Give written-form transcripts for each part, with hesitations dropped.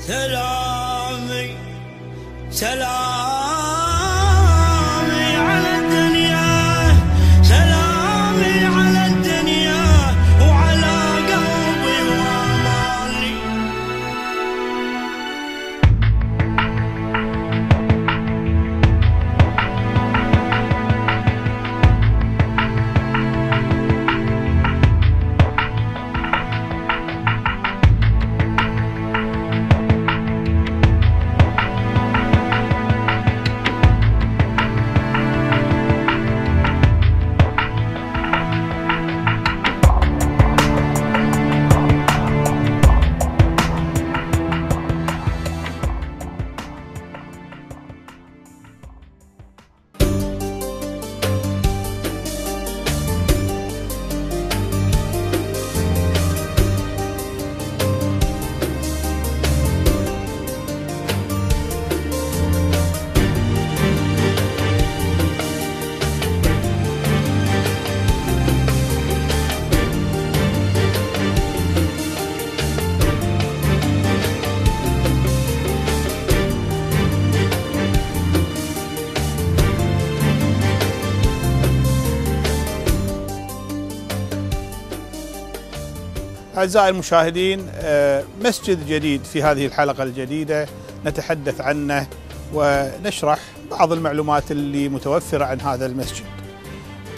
سلامي سلامي على الدنيا، سلامي على الدنيا وعلى قلبي وامالي. أعزائي المشاهدين، مسجد جديد في هذه الحلقة الجديدة نتحدث عنه ونشرح بعض المعلومات اللي متوفرة عن هذا المسجد.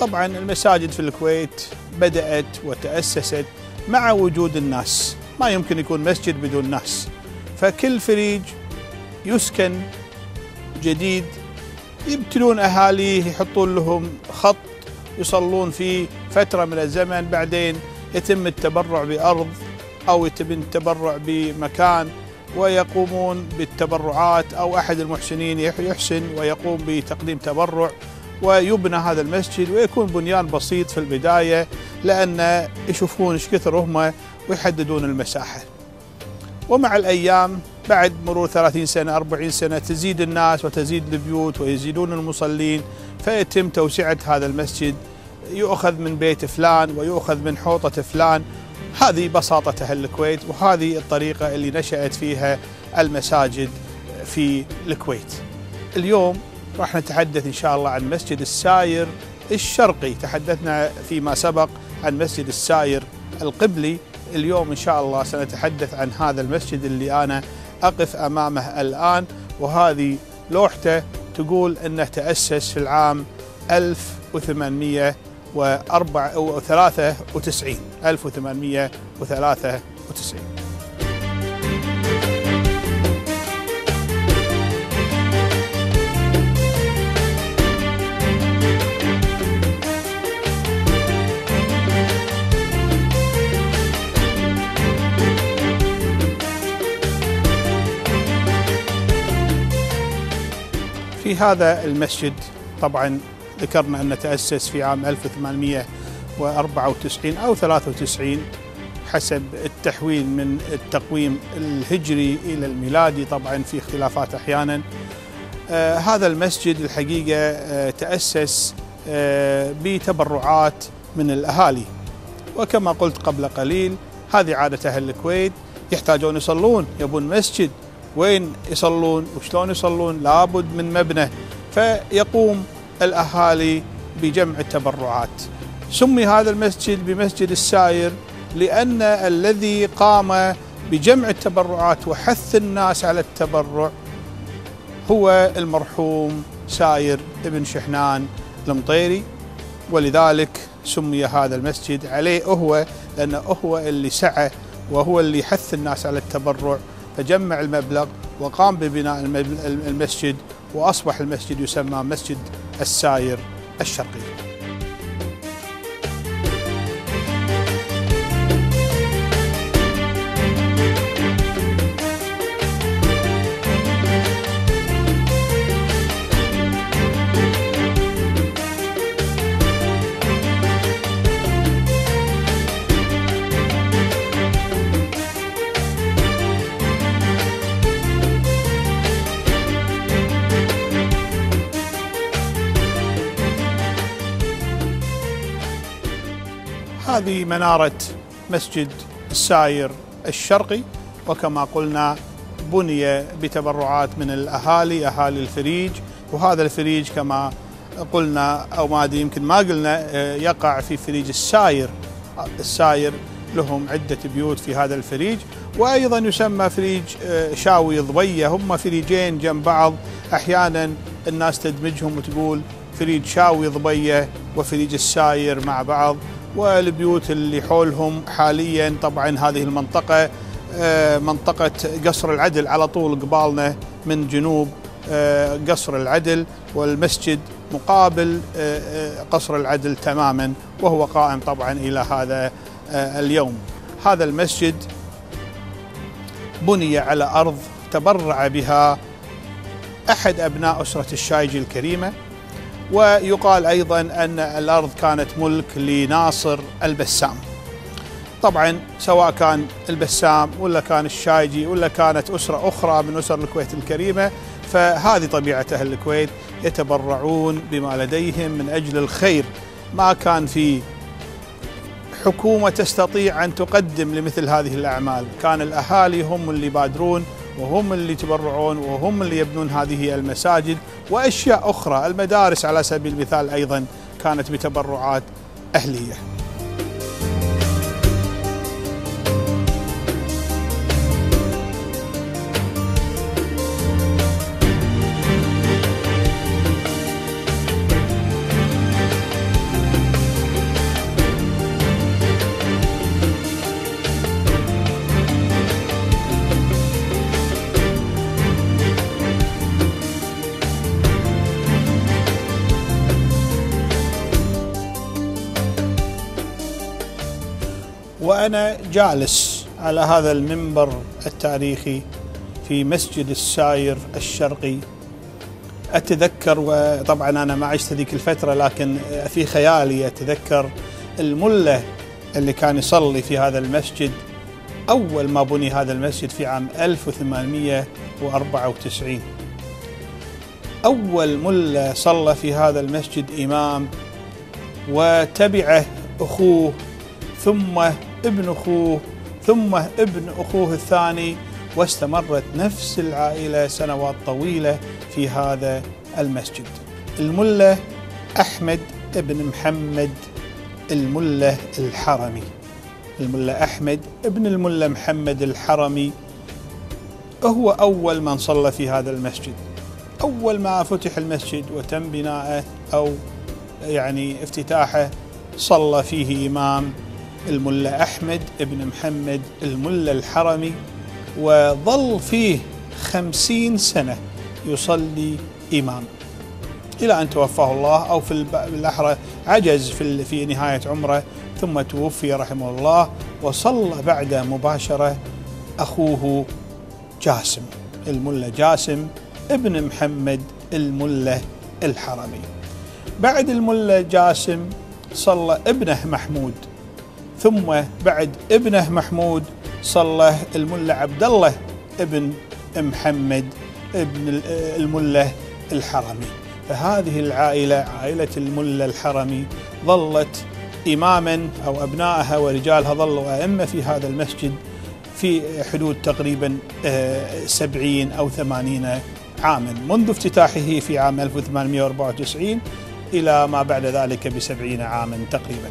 طبعا المساجد في الكويت بدأت وتأسست مع وجود الناس، ما يمكن يكون مسجد بدون ناس، فكل فريج يسكن جديد يبتلون أهاليه، يحطون لهم خط يصلون فيه فترة من الزمن، بعدين يتم التبرع بأرض أو يتم التبرع بمكان ويقومون بالتبرعات، أو أحد المحسنين يحسن ويقوم بتقديم تبرع ويبنى هذا المسجد، ويكون بنيان بسيط في البداية لأن يشوفون إيش كثر هم ويحددون المساحة. ومع الأيام بعد مرور 30 سنة 40 سنة تزيد الناس وتزيد البيوت ويزيدون المصلين، فيتم توسعة هذا المسجد، يؤخذ من بيت فلان ويؤخذ من حوطة فلان. هذه بساطة أهل الكويت، وهذه الطريقة اللي نشأت فيها المساجد في الكويت. اليوم راح نتحدث إن شاء الله عن مسجد الساير الشرقي. تحدثنا فيما سبق عن مسجد الساير القبلي، اليوم إن شاء الله سنتحدث عن هذا المسجد اللي أنا أقف أمامه الآن، وهذه لوحته تقول أنه تأسس في العام 1893. في هذا المسجد طبعا ذكرنا أنه تأسس في عام 1894 أو 93 حسب التحويل من التقويم الهجري إلى الميلادي، طبعا في اختلافات أحيانا. هذا المسجد الحقيقة تأسس بتبرعات من الأهالي، وكما قلت قبل قليل هذه عادة أهل الكويت، يحتاجون يصلون، يبون مسجد، وين يصلون وشلون يصلون؟ لابد من مبنى، فيقوم الأهالي بجمع التبرعات. سمي هذا المسجد بمسجد الساير لأن الذي قام بجمع التبرعات وحث الناس على التبرع هو المرحوم ساير ابن شحنان المطيري، ولذلك سمي هذا المسجد عليه هو، لأنه هو اللي سعى وهو اللي حث الناس على التبرع، فجمع المبلغ وقام ببناء المسجد، وأصبح المسجد يسمى مسجد الساير الشرقي. هذه منارة مسجد الساير الشرقي، وكما قلنا بني بتبرعات من الأهالي، أهالي الفريج، وهذا الفريج كما قلنا أو ما أدري يمكن ما قلنا يقع في فريج الساير. الساير لهم عدة بيوت في هذا الفريج، وأيضا يسمى فريج شاوي ضبية. هم فريجين جنب بعض، أحيانا الناس تدمجهم وتقول فريج شاوي ضبية وفريج الساير مع بعض. والبيوت اللي حولهم حاليا طبعا هذه المنطقة منطقة قصر العدل، على طول قبالنا من جنوب قصر العدل، والمسجد مقابل قصر العدل تماما، وهو قائم طبعا إلى هذا اليوم. هذا المسجد بني على أرض تبرع بها أحد أبناء أسرة الشايجي الكريمة، ويقال أيضا أن الأرض كانت ملك لناصر البسام. طبعا سواء كان البسام ولا كان الشايجي ولا كانت أسرة أخرى من أسر الكويت الكريمة، فهذه طبيعة أهل الكويت، يتبرعون بما لديهم من أجل الخير. ما كان في حكومة تستطيع أن تقدم لمثل هذه الأعمال، كان الأهالي هم اللي يبادرون وهم اللي يتبرعون وهم اللي يبنون هذه المساجد وأشياء أخرى. المدارس على سبيل المثال أيضا كانت بتبرعات أهلية. وأنا جالس على هذا المنبر التاريخي في مسجد الساير الشرقي أتذكر، وطبعا أنا ما عشت ذيك الفترة لكن في خيالي أتذكر الملة اللي كان يصلي في هذا المسجد أول ما بني هذا المسجد في عام 1894. أول ملة صلى في هذا المسجد إمام، وتبعه أخوه، ثم ابن أخوه، ثم ابن أخوه الثاني، واستمرت نفس العائلة سنوات طويلة في هذا المسجد. الملة أحمد ابن محمد الملة الحرمي، الملة أحمد ابن الملة محمد الحرمي هو أول من صلى في هذا المسجد. أول ما فتح المسجد وتم بناءه أو يعني افتتاحه صلى فيه إمام الملة أحمد ابن محمد الملة الحرمي، وظل فيه 50 سنة يصلي إمام إلى أن توفاه الله، أو في الأحرى عجز في نهاية عمره ثم توفي رحمه الله، وصلى بعده مباشرة أخوه جاسم الملة جاسم ابن محمد الملة الحرمي. بعد الملة جاسم صلى ابنه محمود، ثم بعد ابنه محمود صلى الملة عبد الله ابن محمد ابن الملة الحرمي. فهذه العائلة، عائلة الملة الحرمي، ظلت إماما أو أبنائها ورجالها ظلوا أئمة في هذا المسجد في حدود تقريبا 70 أو 80 عاما، منذ افتتاحه في عام 1894 إلى ما بعد ذلك ب70 عاما تقريبا.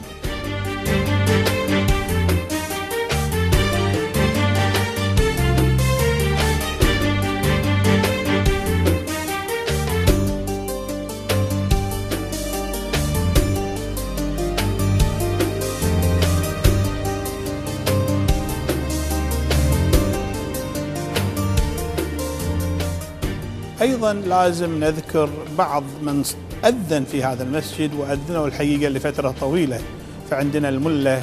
أيضا لازم نذكر بعض من أذن في هذا المسجد، وأذنوا الحقيقة لفترة طويلة. فعندنا الملة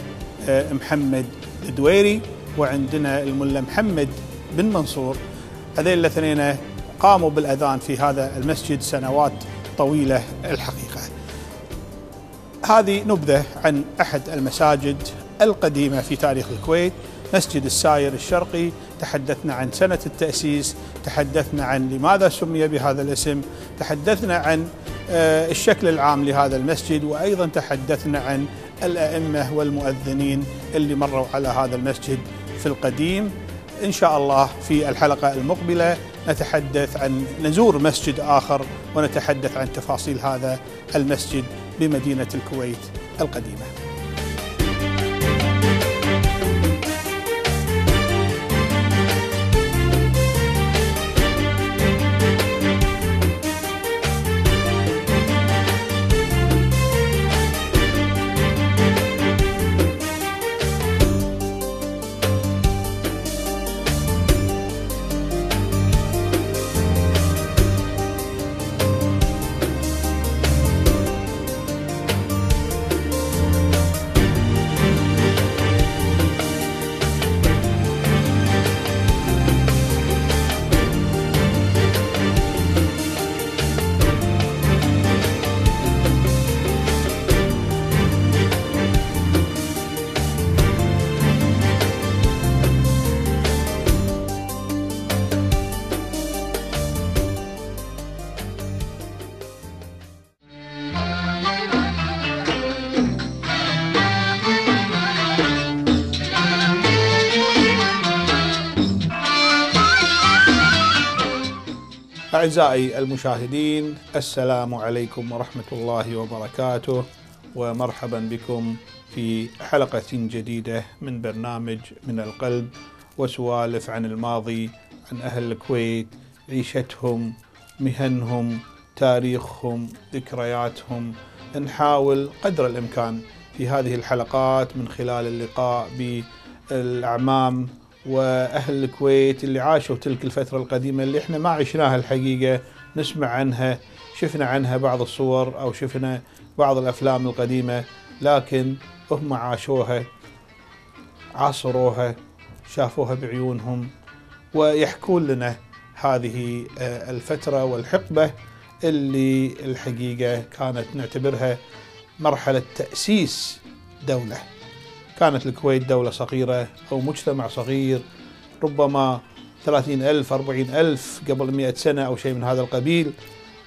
محمد الدويري، وعندنا الملة محمد بن منصور. هذين الاثنين قاموا بالأذان في هذا المسجد سنوات طويلة الحقيقة. هذه نبذة عن أحد المساجد القديمة في تاريخ الكويت، مسجد الساير الشرقي. تحدثنا عن سنة التأسيس، تحدثنا عن لماذا سمي بهذا الاسم، تحدثنا عن الشكل العام لهذا المسجد، وأيضا تحدثنا عن الأئمة والمؤذنين اللي مروا على هذا المسجد في القديم. إن شاء الله في الحلقة المقبلة نزور مسجد آخر ونتحدث عن تفاصيل هذا المسجد بمدينة الكويت القديمة. أعزائي المشاهدين، السلام عليكم ورحمة الله وبركاته، ومرحبا بكم في حلقة جديدة من برنامج من القلب، وسوالف عن الماضي، عن أهل الكويت، عيشتهم، مهنهم، تاريخهم، ذكرياتهم. نحاول قدر الإمكان في هذه الحلقات من خلال اللقاء بالأعمام وأهل الكويت اللي عاشوا تلك الفترة القديمة اللي احنا ما عشناها الحقيقة، نسمع عنها، شفنا عنها بعض الصور أو شفنا بعض الأفلام القديمة، لكن هم عاشوها، عاصروها، شافوها بعيونهم، ويحكون لنا هذه الفترة والحقبة اللي الحقيقة كانت نعتبرها مرحلة تأسيس دولة. كانت الكويت دولة صغيرة أو مجتمع صغير، ربما 30,000 40,000 قبل 100 سنة أو شيء من هذا القبيل،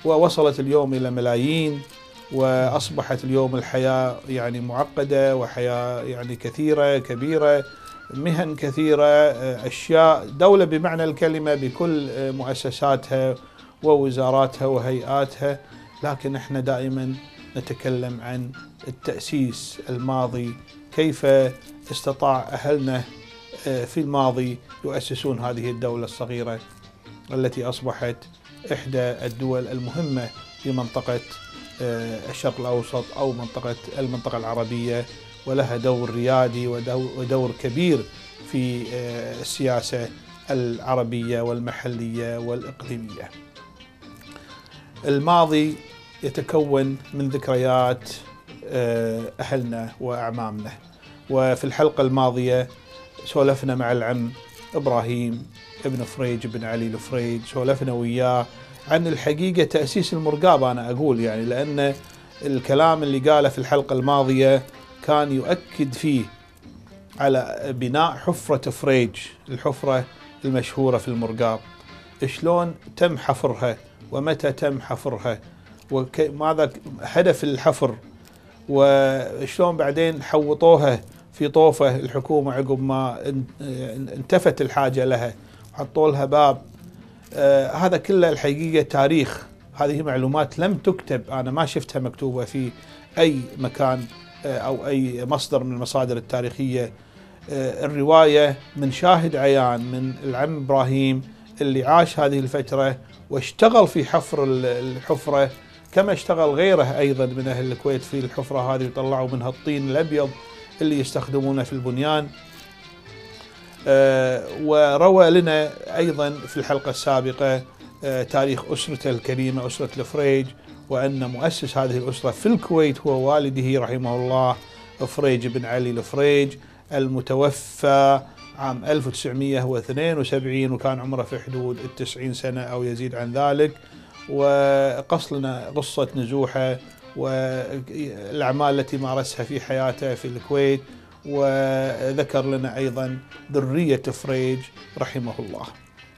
ووصلت اليوم إلى ملايين، وأصبحت اليوم الحياة يعني معقدة، وحياة يعني كثيرة كبيرة، مهن كثيرة، أشياء، دولة بمعنى الكلمة بكل مؤسساتها ووزاراتها وهيئاتها. لكن احنا دائما نتكلم عن التأسيس الماضي، كيف استطاع أهلنا في الماضي يؤسسون هذه الدولة الصغيرة التي أصبحت إحدى الدول المهمة في منطقة الشرق الأوسط أو المنطقة العربية، ولها دور ريادي ودور كبير في السياسة العربية والمحلية والإقليمية. الماضي يتكون من ذكريات أهلنا وأعمامنا، وفي الحلقة الماضية سولفنا مع العم إبراهيم ابن فريج بن علي الفريج، سولفنا وياه عن الحقيقة تأسيس المرقاب. أنا أقول يعني لأن الكلام اللي قاله في الحلقة الماضية كان يؤكد فيه على بناء حفرة فريج، الحفرة المشهورة في المرقاب، شلون تم حفرها ومتى تم حفرها وماذا هدف الحفر، وشلون بعدين حوطوها في طوفة الحكومة عقب ما انتفت الحاجة لها، حطوا لها باب. هذا كله الحقيقة تاريخ، هذه معلومات لم تكتب، أنا ما شفتها مكتوبة في أي مكان أو أي مصدر من المصادر التاريخية. الرواية من شاهد عيان من العم إبراهيم اللي عاش هذه الفترة واشتغل في حفر الحفرة، كما اشتغل غيره أيضا من أهل الكويت في الحفرة هذه، وطلعوا منها الطين الأبيض اللي يستخدمونه في البنيان. وروى لنا أيضا في الحلقة السابقة تاريخ أسرته الكريمة، أسرة الفريج، وأن مؤسس هذه الأسرة في الكويت هو والده رحمه الله فريج بن علي الفريج، المتوفى عام 1972، وكان عمره في حدود 90 سنة أو يزيد عن ذلك. وقص لنا قصة نزوحه والأعمال التي مارسها في حياته في الكويت، وذكر لنا أيضا ذرية فريج رحمه الله.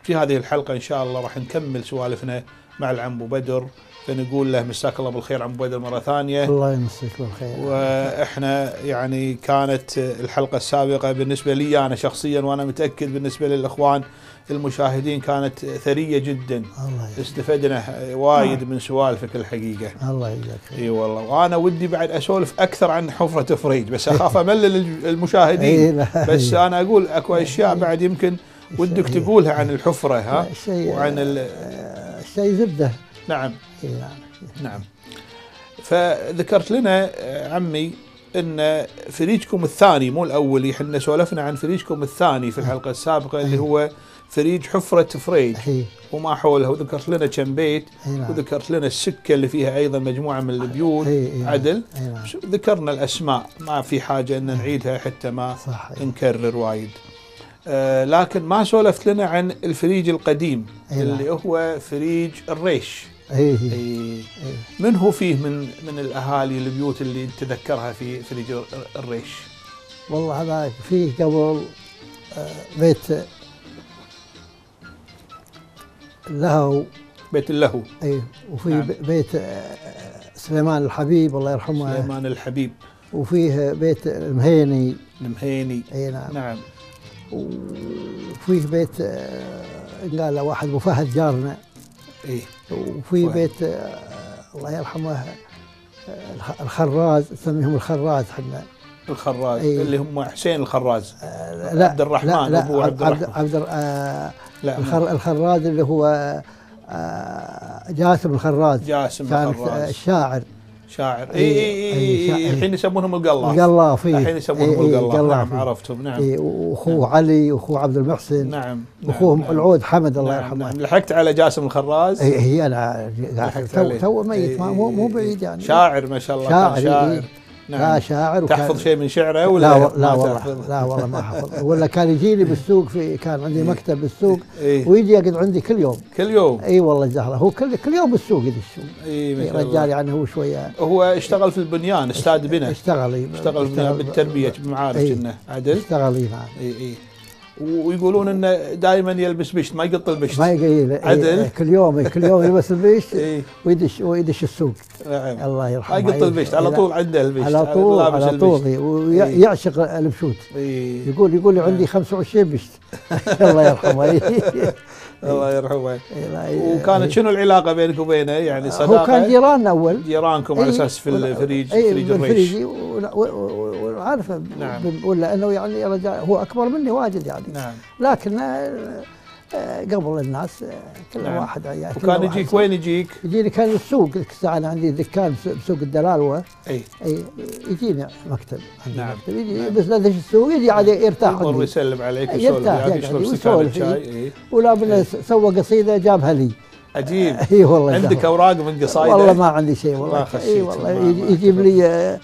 في هذه الحلقة إن شاء الله راح نكمل سوالفنا مع العم أبو بدر، فنقول له مساك الله بالخير عم أبو بدر مرة ثانية. الله يمسك بالخير. وإحنا يعني كانت الحلقة السابقة بالنسبة لي أنا شخصيا، وأنا متأكد بالنسبة للإخوان المشاهدين كانت ثرية جدا. استفدنا وايد من سوالفك الحقيقة. الله يجزاك خير. اي والله. وانا ودي بعد اسولف اكثر عن حفرة فريج، بس اخاف املل المشاهدين. بس انا اقول اكو اشياء بعد يمكن ودك تقولها عن الحفرة، ها؟ وعن الشيء زبدة. نعم. نعم. نعم. فذكرت لنا عمي ان فريجكم الثاني مو الاول، احنا سولفنا عن فريجكم الثاني في الحلقة السابقة اللي هو فريج حفرة فريج وما حولها، وذكرت لنا كم بيت، وذكرت لنا السكة اللي فيها أيضا مجموعة من البيوت. عدل. ذكرنا الأسماء، ما في حاجة أن نعيدها حتى ما نكرر وايد. لكن ما سولفت لنا عن الفريج القديم اللي هو فريج الريش. من هو فيه من الأهالي البيوت اللي تذكرها في فريج الريش؟ والله هذا فيه قبل بيت اللهو. بيت اللهو. اي. وفي نعم. بيت سليمان الحبيب الله يرحمه. سليمان الحبيب. وفيه بيت المهيني. المهيني. اي نعم. نعم. وفيه بيت قال له واحد ابو فهد جارنا. اي. وفي بيت الله يرحمه الخراز، نسميهم الخراز احنا. الخراز. اللي هم حسين الخراز. لا عبد الرحمن. لا ابو عبد الرحمن. الخراز اللي هو جاسم الخراز. جاسم كان الخراز الشاعر. شاعر. اي الحين يسمونهم القلاف. القلاف. الحين يسمونهم القلاف. نعم عرفتهم. نعم. واخوه علي واخوه عبد المحسن. نعم. واخوه العود حمد الله يرحمه. نعم. لحقت على جاسم الخراز. هي انا تو ميت مو بعيد يعني. شاعر ما شاء الله. شاعر. نعم. لا شاعر. تحفظ شيء من شعره ولا لا والله لا والله ما حفظ. ولا كان يجي لي بالسوق، كان عندي مكتب بالسوق ويجي يقعد عندي كل يوم. كل يوم. اي والله الزهره هو كل يوم بالسوق يدش. اي رجال يعني هو شويه. هو اشتغل في البنيان، استاذ بناء. اشتغل بالتربيه بمعارف كنا. عدل. اشتغل. نعم. اي ويقولون انه دائما يلبس بشت، ما يقط البشت. ما يقيل. عدل. كل يوم يلبس البشت. ويدش السوق. نعم. الله يرحمه. ما يقط البشت، على طول عنده البشت. على طول ويعشق البشوت. يقول عندي 25 بشت. الله يرحمه. الله يرحمه. وكانت شنو العلاقه بينك وبينه؟ يعني صداقه؟ هو كان جيراننا اول. جيرانكم على اساس في الفريج. فريج الريش. وعارفه. نعم. ولا انه يعني رجال هو اكبر مني واجد يعني. نعم. لكن قبل الناس كل نعم. واحد يعني. وكان يجيك وين يجيك؟ يجيني كان السوق. انا عندي دكان بسوق الدلالوه. اي يجيني مكتب. نعم. مكتب يجي بس لا يدش السوق، يجي عاد يرتاح. يمر يسلم عليك ويسولف، يشرب سكان شاي. ولا سوى قصيده جابها لي. عجيب. اي والله. عندك اوراق من قصايده؟ والله ما عندي شيء والله. اي والله يجيب لي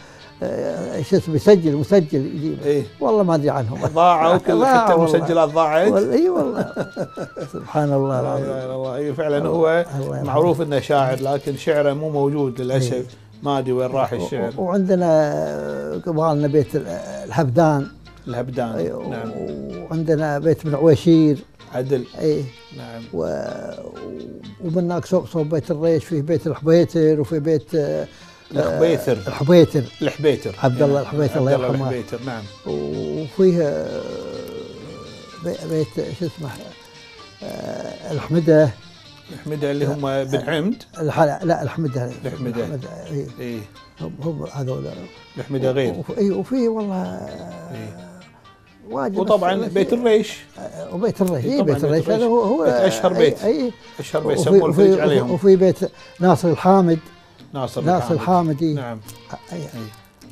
شو اسمه مسجل يجيب. والله ما ادري عنهم. ضاعوا كل حتى المسجلات ضاعت. اي والله. سبحان الله العظيم. اي فعلا هو معروف انه شاعر، لكن شعره مو موجود للاسف. ما ادري وين راح الشعر. وعندنا قبالنا بيت الهبدان. نعم. وعندنا بيت من عويشير. عدل. اي نعم. ومن هناك صوب بيت الريش، فيه بيت الحبيتر، وفي بيت الحبيتر عبد الله الحبيتر الله يرحمه. نعم. وفيه بيت شو اسمه الحمده اللي هم بن حمد. لا الحمده. اي هم هذول. الحمده غير. وفي والله واجد. وطبعا بيت الريش. وبيت الريش. بيت الريش هذا هو اشهر بيت. اشهر بيت يسموه الفريج عليهم. وفي بيت ناصر الحامد. ناصر الحامدي. نعم.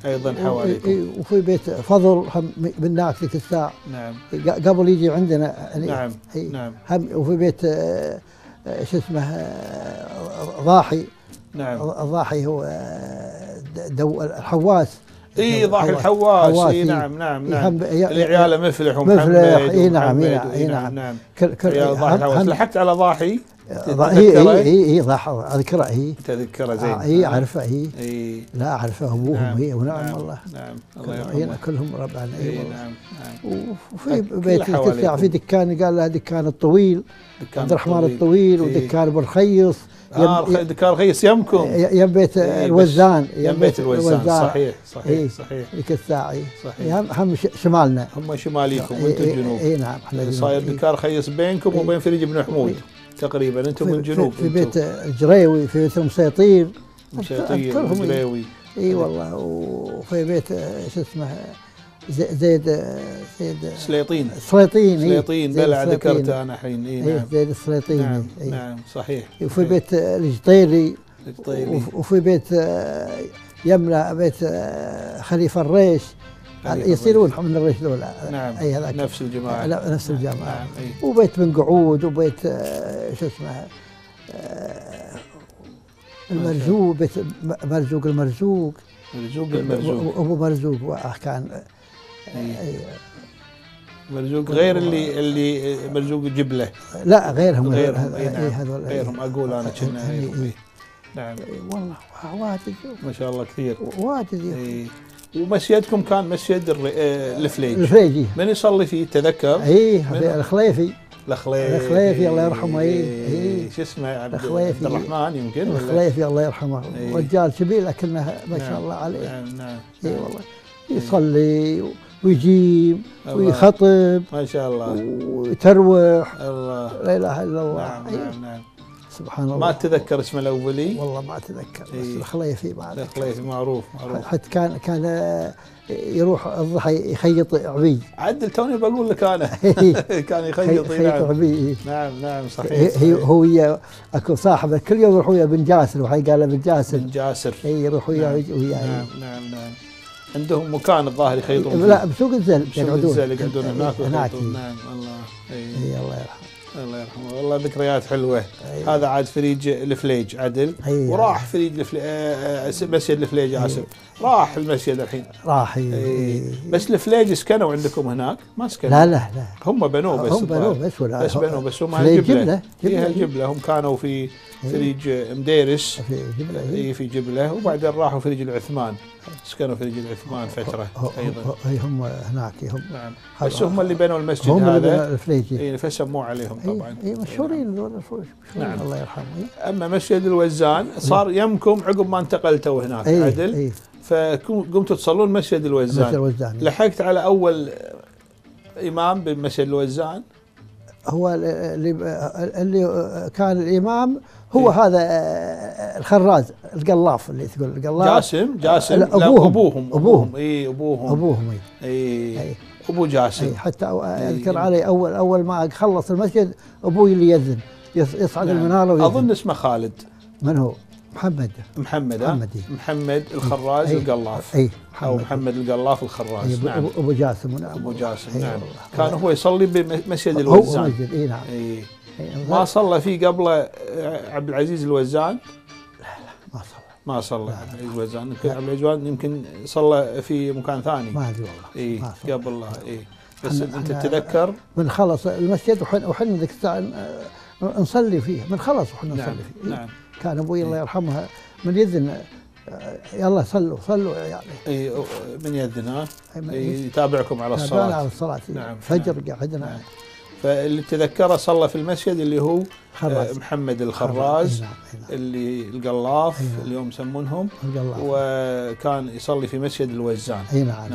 ايضا حواليكم. وفي بيت فضل هم من ذاك ذيك الساعه. نعم. قبل يجي عندنا. نعم. نعم. هم وفي بيت شو اسمه ضاحي. نعم. الضاحي هو الحواس. اي ضاحي الحواس. اي نعم. اللي عياله مفلح ومحمد. اي نعم. نعم. ضاحي الحواس. لحقت على ضاحي. هي ضاحي اذكره. تذكره زين. هي اعرفه. هي لا اعرفه ابوهم. هي ونعم والله. نعم. الله يرحمه. كلهم ربعنا. اي نعم. وفي بيت في دكان قال له دكان الطويل. عبد الرحمن الطويل ودكان ابو الرخيص. دكان الرخيص يمكم يم بيت الوزان. يم بيت الوزان. صحيح صحيح صحيح. ذيك الساعه. صحيح. هم شمالنا. هم شماليكم وانتم جنوب. اي نعم. صاير دكان الرخيص بينكم وبين فريج بن حمود تقريبا. انتم من جنوب. في بيت الجريوي، في بيت المسيطير. الجريوي. اي والله. وفي بيت شو اسمه زيد سليطين. سليطين بلع ذكرته انا الحين. اي نعم. زيد السليطيني. نعم. نعم صحيح. وفي بيت الجطيري. وفي بيت يملا بيت خليفه الريش. يصيرون من الريش ذولا. نعم. اي هذاك نفس الجماعه. نفس الجماعه. نعم. وبيت بن قعود وبيت شو اسمه المرزوق. بيت مرزوق المرزوق. ابو مرزوق كان. مرزوق غير اللي مرزوق جبله. لا غيرهم. غيرهم اقول انا كنا. نعم. والله واجد ما شاء الله كثير. واجد. ومسجدكم كان مسجد الفليج. الفليجي. من يصلي فيه تذكر؟ الخليفي. الخليفي الله يرحمه. شو اسمه؟ عبد الرحمن يمكن. الخليفي الله يرحمه. رجال كبير لكنه ما شاء الله عليه. نعم. اي والله. يصلي ويجيب ويخطب ما شاء الله ويتروح. الله لا اله الا الله. نعم. سبحان الله. ما اتذكر اسمه الاولي والله ما اتذكر. بس الخليفي الخليفي معروف. حتى كان يروح الضحى يخيط عبي. عدل توني بقول لك انا. كان يخيط عبي. نعم صحيح. هو اكو صاحبه كل يوم يروح ويا بن جاسر. وحي قال بن جاسر. يروح وياه. نعم. عندهم مكان الظاهر يخيطون. لا بسوق الزل يقعدون هناك. نعم الله. الله يرحمه. الله يرحمه. والله ذكريات حلوه. هذا عاد فريج الفليج عدل. وراح فريج مسجد الفليج اسف. راح المسجد الحين. راح. بس الفليج سكنوا عندكم هناك؟ ما سكنوا. لا هم بنوه بس. هم بنوه بس بنوه بس. هم الجبله. فيها الجبله. هم كانوا في فريج مديرس. في جبله. وبعدين راحوا فريج العثمان. سكنوا فريج العثمان فتره ايضا. هم هناك. هم نعم. بس هم اللي بنوا المسجد هم هذا. الفليجي. فسموه عليهم طبعا. مشهورين ذول. نعم. الله يرحمه. اما مسجد الوزان صار يمكم عقب ما انتقلتوا هناك. عدل. فقمتوا تصلون مسجد الوزان. لحقت على اول امام بمسجد الوزان. هو اللي كان الامام هو هذا الخراز القلاف اللي تقول القلاف. جاسم. ابوهم. ابوهم. ابو جاسم. حتى اذكر علي اول ما خلص المسجد ابوي اللي يذن يصعد المناره ويذن. اظن اسمه خالد. من هو؟ محمد الخراز القلاف. او محمد القلاف الخراز. نعم. ابو جاسم. نعم. كان هو يصلي بمسجد الوزان. نعم. ما صلى فيه قبل عبد العزيز الوزان. لا ما صلى عبد العزيز الوزان. يمكن عبد العزيز يمكن صلى في مكان ثاني. ما ادري والله. قبل الله. بس انت تتذكر من خلص المسجد وحنا ذيك الساعه نصلي فيه. من خلص وحنا نصلي فيه. نعم. كان ابوي الله يرحمه من يذن يلا صلوا يعني. من يذن يتابعكم على الصلاه. نعم. فجر قعدنا. نعم. فاللي تذكره صلى في المسجد اللي هو محمد الخراز. اللي القلاف. اليوم يسمونهم. وكان يصلي في مسجد الوزان. نعم.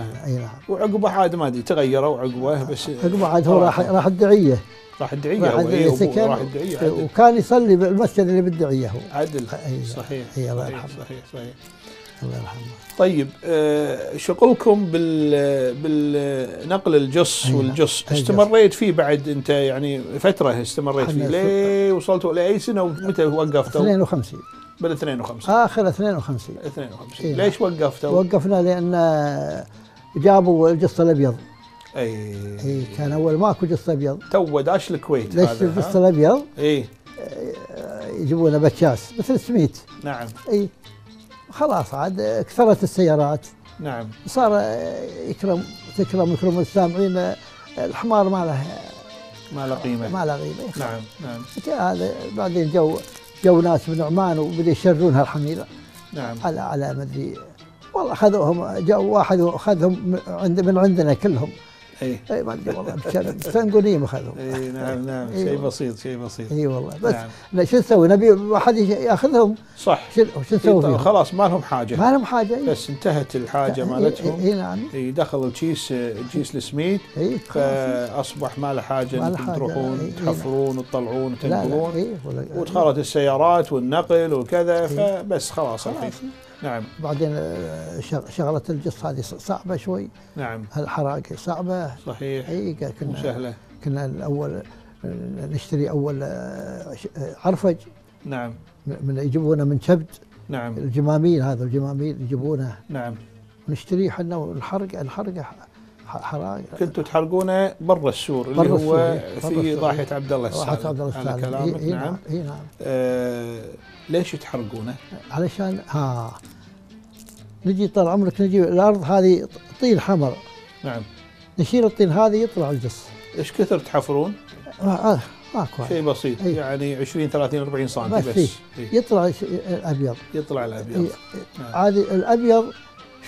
وعقبه عاد ما ادري تغيروا عقبه. بس عقبه عاد هو راح الدعيه. راح الدعيه. وكان يصلي بالمسجد اللي بالدعيه هو. عدل. صحيح. الله يرحمه. صحيح. الله يرحمه. طيب شغلكم بالنقل الجص والجص استمريت فيه بعد انت يعني فتره استمريت فيه ليه وصلتوا لاي سنه ومتى وقفتوا؟ 52. بال 52 اخر 52. ليش وقفتوا؟ وقفنا لان جابوا الجص الابيض. كان اول ماكو جص ابيض. تو داش الكويت. ليش الجص الابيض؟ يجيبونه بتشاس مثل سميت. نعم. خلاص عاد كثرت السيارات. نعم. صار تكرم السامعين الحمار ما له قيمه. نعم. هذا بعدين جو ناس من عمان وبدوا يشرونها الحميره. نعم. على مدري والله خذوهم. جو واحد وخذهم من عندنا كلهم. اي ما ادري والله بسنقونيم اخذهم. اي نعم نعم شيء بسيط شيء بسيط. اي والله بس نعم. شو نسوي؟ نبي واحد ياخذهم. صح. شو نسوي فيهم؟ خلاص ما لهم حاجه. ما لهم حاجه. بس انتهت الحاجه مالتهم. اي نعم. دخل الكيس السميد. فاصبح ما له حاجه انكم تروحون تحفرون وتطلعون وتنقلون. ودخلت السيارات والنقل وكذا فبس خلاص الحين. نعم. بعدين شغله الجص هذه صعبه شوي. نعم. الحرائق صعبه. صحيح. اي مو سهله. كنا الاول نشتري اول عرفج. نعم. من يجيبونه من كبد. نعم. الجمامين هذا الجمامين يجيبونه. نعم. ونشتريه احنا ونحرقه حرائق. كنتوا تحرقونه برا السور اللي هو في ضاحيه عبد الله السالم. ضاحيه عبد الله السالم. على كلامك. نعم. اي نعم. ليش تحرقونه؟ علشان نجي طال عمرك نجي الارض هذه طين حمر. نعم. نشيل الطين هذه يطلع الجص. ايش كثر تحفرون؟ ماكو شيء بسيط. يعني 20 30 40 سم بس. يطلع الابيض. يطلع الابيض. هذه الابيض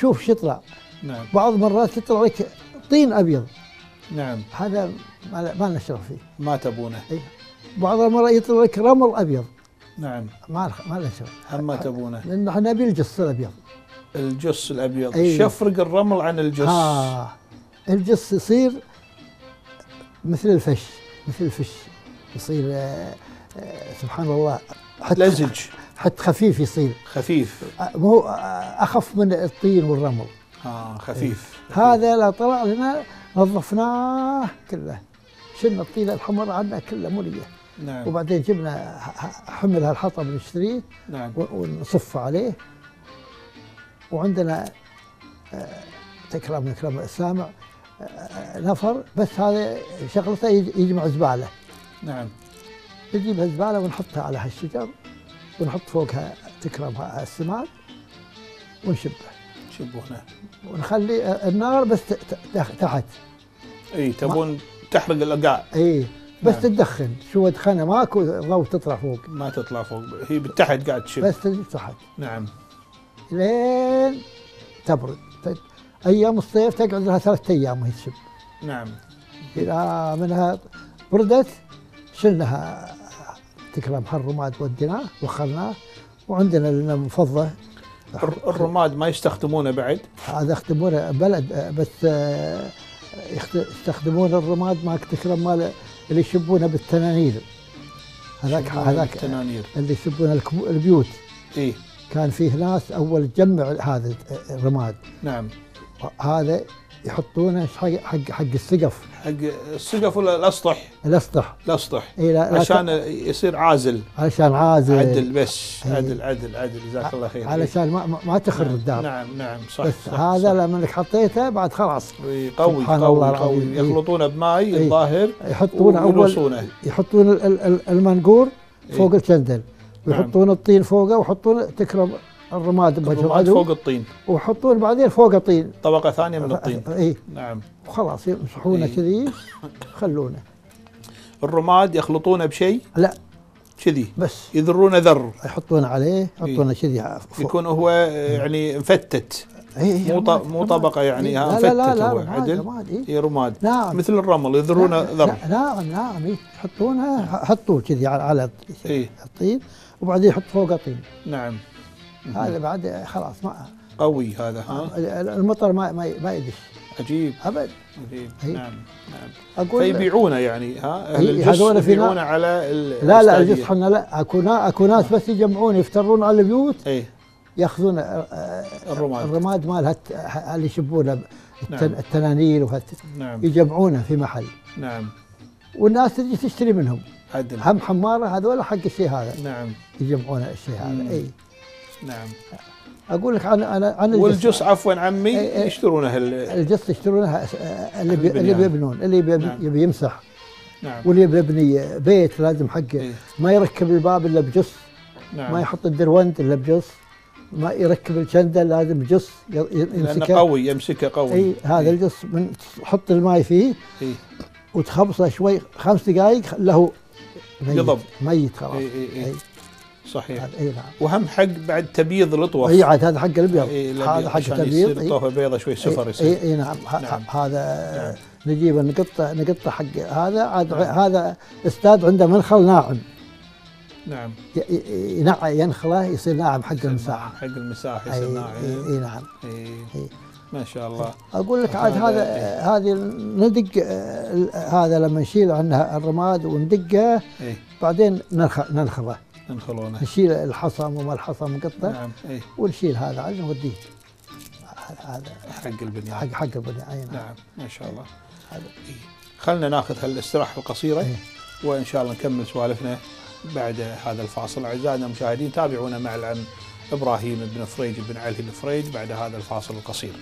شوف شو يطلع. نعم. بعض مرات يطلع لك طين ابيض. نعم. هذا ما نشرب فيه. ما تبونه. بعض المرات يطلع لك رمل ابيض. نعم. ما نشرب. هم ما تبونه. لان احنا نبي الجص الابيض. الجص الابيض. ايش يفرق الرمل عن الجص؟ الجص يصير مثل الفش يصير سبحان الله لزج حتى خفيف يصير. خفيف. مو اخف من الطين والرمل. خفيف. هذا لا طلع لنا نظفناه كله. شلنا الطين الحمر عنا كله مليه. نعم. وبعدين جبنا حمل هالحطب نشتريه. نعم. ونصفه عليه. وعندنا تكرم السامع نفر بس هذا شغلته يجمع زباله. نعم. نجيب الزباله ونحطها على هالشجر ونحط فوقها تكرم السماد ونشبه. شبهنا. ونخلي النار بس تحت. اي تبون تحرق الاقاع. اي بس نعم. تدخن شو دخنه ماكو ضوء تطلع فوق. ما تطلع فوق هي بالتحت قاعد تشب. بس تحت. نعم. لين تبرد. ايام الصيف تقعد لها 3 ايام وهي تشب. نعم. اذا منها بردت شلناها تكرم الرماد وديناه وخلناه. وعندنا لنا مفضه. الرماد ما يستخدمونه بعد؟ هذا يستخدمونه بلد بس يستخدمون الرماد ما تكرم مال اللي يشبونه بالتنانير. هذاك التنانير اللي يشبونه البيوت. ايه كان فيه ناس اول تجمع هذا الرماد. نعم. هذا يحطونه حق السقف. حق السقف ولا الاسطح؟ الاسطح. إيه عشان يصير عازل. علشان عازل. عدل بس. عدل جزاك الله خير. علشان ما تخر الدار. نعم صح. بس صح هذا صح. لما انك حطيته بعد خلاص. قوي. يخلطونه بماء الظاهر. يحطون المنقور فوق الجندل. ويحطون الطين فوقه ويحطون تكرم الرماد فوق الطين. ويحطون بعدين فوق الطين طبقة ثانية من الطين. اي نعم. وخلاص يمسحونه كذي خلونه. الرماد يخلطونه بشيء؟ لا كذي بس يذرونه ذر يحطون عليه يحطونه كذي يكون هو يعني مفتت. مو طبقة يعني مفتت. هو عدل. رماد. نعم. مثل الرمل يذرونه ذر. نعم يحطونه حطوه كذي على الطين وبعدين يحط فوقه طين. نعم. هذا بعد خلاص ما قوي هذا. المطر ما يدش. عجيب. ابد. عجيب. نعم. أقول فيبيعونه يعني هذول يبيعونه على لا الجص احنا لا اكو ناس بس يجمعون يفترون على البيوت. ياخذون الرماد مالها اللي يشبونه التنانير نعم. يجمعونه في محل. نعم. والناس تجي تشتري منهم. عدل. هم حماره هذول حق الشيء هذا. نعم. يجمعون الشيء هذا. نعم. اقول لك عن والجص عفوا عمي يشترونه الجص يشترونه اللي بيبنون اللي يبي يمسح. نعم. واللي بيبني بيت لازم حقه. ما يركب الباب الا بجص. نعم. ما يحط الدروند الا بجص. ما يركب الشندل لازم بجص يمسكه قوي. يمسكه قوي. هذا الجص تحط الماء فيه وتخبصه شوي 5 دقائق له يضب ميت خلاص. صحيح. نعم. وهم حق بعد تبييض الاطوف. عاد هذا حق الابيض. هذا حق تبييض. يصير طوفه بيضة شوي صفر يصير. نعم. هذا نعم. نجيبه نقطه حق هذا عاد هذا استاذ عنده منخل ناعم. نعم. ينخله يصير ناعم حق المساحه. حق المساحه يصير ناعم. اي نعم. ما شاء الله. اقول لك عاد هذه ندق هذا لما نشيل عنها الرماد وندقه بعدين ننخله. نشيل الحصى وما الحصى نقطه. نعم. ونشيل هذا عاد نوديه هذا حق البنيان. حق البنيان. اي نعم. ما شاء الله. خلنا ناخذ هالاستراحه القصيره وان شاء الله نكمل سوالفنا بعد هذا الفاصل. اعزائنا المشاهدين تابعونا مع العم ابراهيم بن فريج بن علي الفريج بعد هذا الفاصل القصير.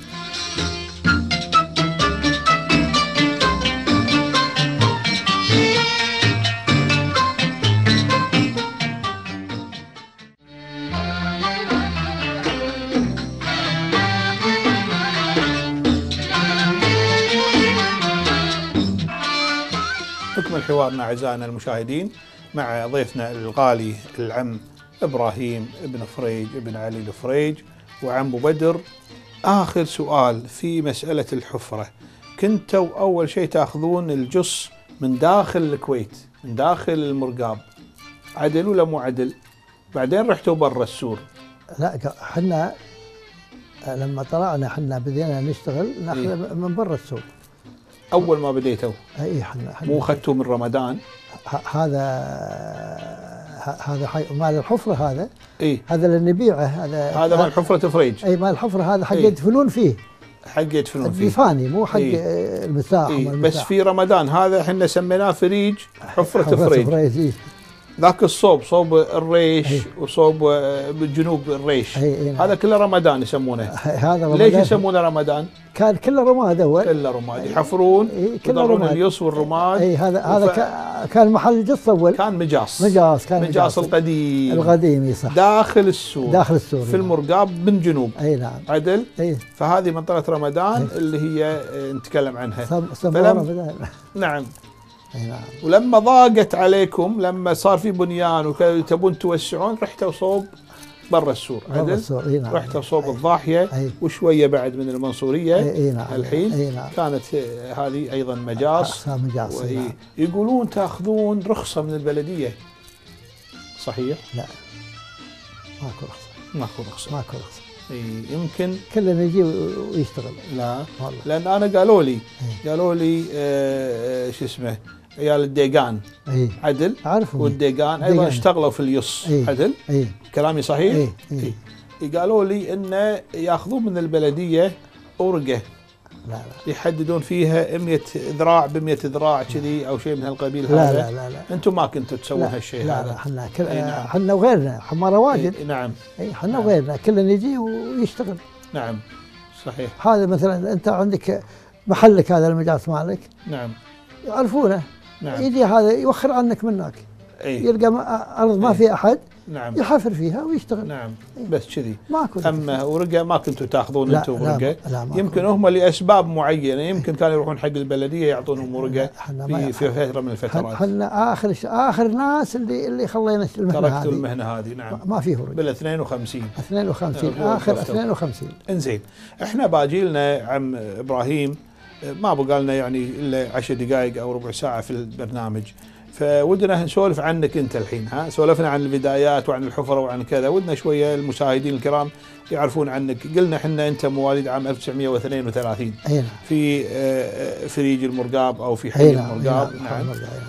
نكمل حوارنا اعزائنا المشاهدين مع ضيفنا الغالي العم ابراهيم بن فريج بن علي الفريج وعم ابو بدر. اخر سؤال في مساله الحفره، كنتوا اول شيء تاخذون الجص من داخل الكويت من داخل المرقاب، عدل ولا مو عدل؟ بعدين رحتوا برا السور. لا احنا لما طلعنا احنا بدينا نشتغل ناخذ من برا السور. اول ما بديتوا؟ اي احنا مو اخذتوا من رمضان؟ هذا مال الحفره هذا. اي هذا اللي نبيعه هذا مال حفره فريج. اي مال الحفره هذا حق يدفنون فيه. حق يدفنون فيه. الدفاني مو حق المساحه. بس في رمضان هذا احنا سميناه فريج حفره فريج. ذاك الصوب صوب الريش وصوب بجنوب الريش. هذا كله رمضان يسمونه. هذا رمضان. ليش يسمونه رمضان؟ كان كله رماد اول. كله رماد يحفرون يضرون اليص والرماد. هذا كان محل الجص اول. كان مجاص. كان مجاص القديم صح. داخل السور في المرقاب من جنوب. اي نعم. عدل. فهذه منطقة رمضان اللي هي نتكلم عنها. نعم. نعم. ولما ضاقت عليكم لما صار في بنيان وتبون توسعون رحتوا صوب برا السور. عدل. نعم. رحتوا صوب الضاحية وشوية بعد من المنصورية. نعم. الحين نعم. كانت هذه أيضا مجاص. مجاص. نعم. يقولون تأخذون رخصة من البلدية، صحيح؟ لا ماكو رخصة. يمكن كلنا يجي ويشتغل. لا والله. لأن أنا قالوا لي شو اسمه عيال الديقان. عدل. أعرفهم. والديقان أيضا اشتغلوا في اليص. عدل. كلامي صحيح؟ قالوا لي إنه يأخذون من البلدية أورقة. لا يحددون فيها 100 ذراع ب100 ذراع كذي او شيء من هالقبيل. هذا لا انتم ما كنتوا تسوون هالشيء هذا. لا احنا وغيرنا حماره واجد. نعم. احنا وغيرنا كلنا يجي ويشتغل. نعم صحيح. هذا مثلا انت عندك محلك هذا المجاص مالك. نعم. يعرفونه. نعم. يجي هذا يوخر عنك من هناك. يلقى ارض ما في احد. نعم. يحفر فيها ويشتغل. نعم. بس كذي. ماكو. اما ورقه ما كنتوا تاخذون انتم ورقه. لا يمكن هم لاسباب معينه، يمكن كانوا يروحون حق البلديه يعطونهم ورقه في فتره من الفترات. احنا اخر ناس اللي خلينا المهنه هذه. تركتوا المهنه هذه. نعم. ما فيه ورقه. بال 52 اخر 52. انزين احنا باجي لنا عم ابراهيم ما بقى لنا يعني الا 10 دقائق او ربع ساعه في البرنامج، فودنا نسولف عنك انت الحين. سولفنا عن البدايات وعن الحفره وعن كذا، ودنا شويه المشاهدين الكرام يعرفون عنك. قلنا احنا انت مواليد عام 1932 في فريج المرقاب او في حي المرقاب.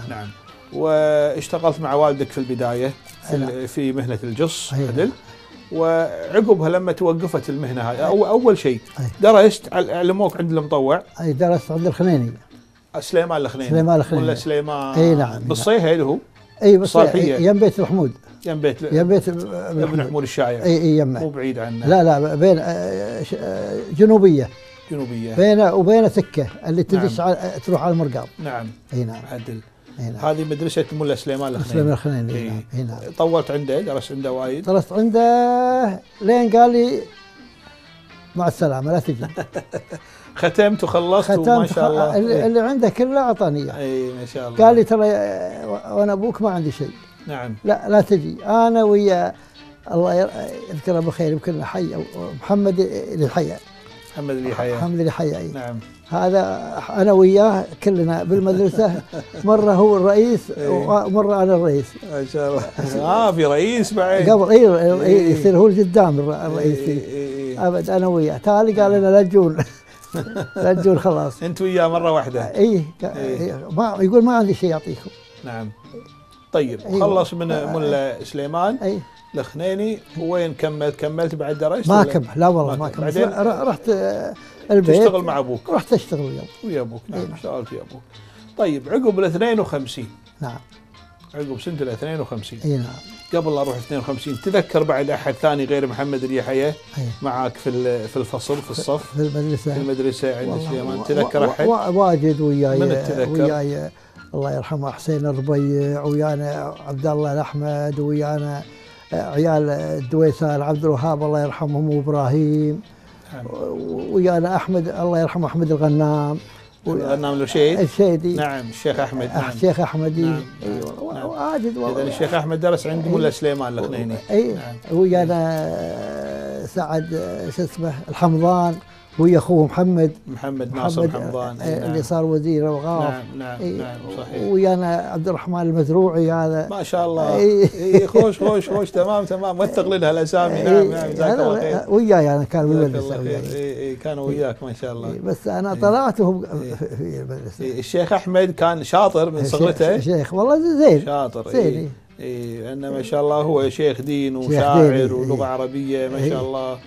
نعم. واشتغلت مع والدك في البدايه في مهنه الجص. عدل. وعقبها لما توقفت المهنه هذه اول شيء درست علموك عند المطوع. درست عند الخنيني. سليمان الخنيني ولا سليمان؟ اي نعم. بالصيحه اللي هو؟ اي بالصيحه يم بيت الحمود. يم بيت ابن حمود الشايع. اي يمه. مو بعيد عنه. لا بين جنوبيه بينه وبين سكه اللي تدش تروح على المرقاب. نعم. اي نعم. عدل. هذه مدرسة ملا سليمان الخنيني. اي نعم. طولت عنده؟ درست عنده وايد؟ درست عنده لين قال لي مع السلامة لا تجي. ختمت وخلصت وما شاء الله. اللي عنده كله اعطاني اياه. اي ما شاء الله. قال لي ترى وانا ابوك ما عندي شيء. نعم. لا تجي. انا ويا الله يذكره بالخير يمكن حي او محمد اللي حي. محمد اليحيى. محمد اليحيى اي. نعم. هذا انا وياه كلنا بالمدرسه، مره هو الرئيس ومره انا الرئيس. ما شاء الله. في رئيس بعد قبل يصير هو القدام الرئيس. ابد انا وياه. تالي قال لنا لا تجون لا تجون خلاص. انت وياه مره واحده؟ اي ما يقول ما عندي شيء يعطيكم. نعم. طيب خلص من ملا سليمان الخنيني، وين كملت بعد درست؟ ما كمل، لا والله ما كمل. بعدين رحت البيت تشتغل مع ابوك؟ رحت اشتغل ويا ابوك. نعم. اشتغلت ويا ابوك. طيب عقب ال 52. نعم. عقب سنه ال 52. اي نعم. قبل لا اروح 52 تذكر بعد احد ثاني غير محمد اليحيى معك في الفصل في الصف في المدرسه؟ في المدرسه عند سليمان تذكر احد؟ واجد وياي. من تتذكر؟ وياي الله يرحمه حسين الربيع، ويانا عبد الله الاحمد، ويانا عيال الدويسان عبد الوهاب الله يرحمهم وابراهيم. ويانا احمد الله يرحمه احمد الغنام. الغنام الشهيد؟ الشهيدي. نعم. الشيخ احمد. نعم. الشيخ احمدي. نعم. اي واجد والله. اذا الشيخ احمد درس عند ملا سليمان الخنيني. اي. نعم. ويانا سعد شو اسمه الحمضان، ويا اخوه محمد ناصر حمضان اللي صار وزير اوقاف. نعم صحيح. ويانا عبد الرحمن المزروعي هذا ما شاء الله. اي خوش تمام وثق لنا هالاسامي. نعم جزاك الله خير. وياي انا كان بالمدرسه. اي كانوا وياك ما شاء الله. بس انا طلعت وهم في المدرسه. الشيخ احمد كان شاطر من صغته. شيخ والله زين شاطر. زين. انه ما شاء الله هو شيخ دين وشاعر ولغه عربيه ما شاء الله.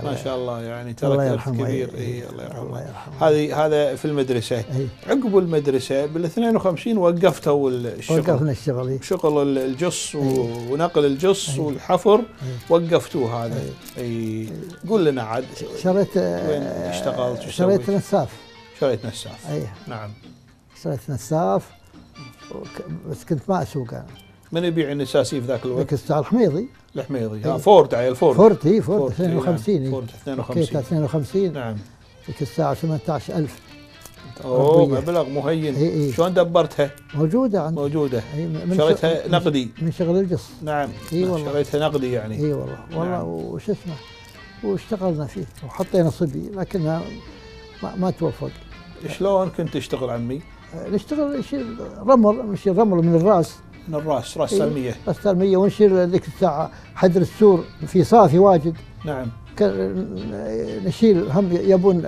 ما شاء الله يعني ترك إرث كبير. الله يرحمه. هذا في المدرسه. عقب المدرسه بال 52 وقفتوا الشغل. وقفنا الشغل. شغل الجص ونقل الجص والحفر وقفتوه هذا. قول لنا عاد شريت وين اشتغلت؟ شريت نساف. شريت نساف. نعم. شريت نساف بس كنت ما اسوق انا. من يبيع النساسي في ذاك الوقت؟ ذاك الحميضي. الحميضي. فورد عيل فورد 52. فورد 52. نعم. ذيك الساعة 18,000. اوه مبلغ مهين. شلون دبرتها؟ موجودة عندي. موجودة. شريتها نقدي من شغل الجص. نعم. والله. شريتها نقدي يعني. اي والله. نعم. وش اسمه واشتغلنا فيه وحطينا صبي لكنها ما توفق. شلون كنت تشتغل عمي؟ نشتغل نشيل رمل، نشيل رمل من الراس. من الراس، راس سلمية. راس سلمية، ونشيل ذيك الساعة حدر السور في صافي واجد. نعم. نشيل هم يبون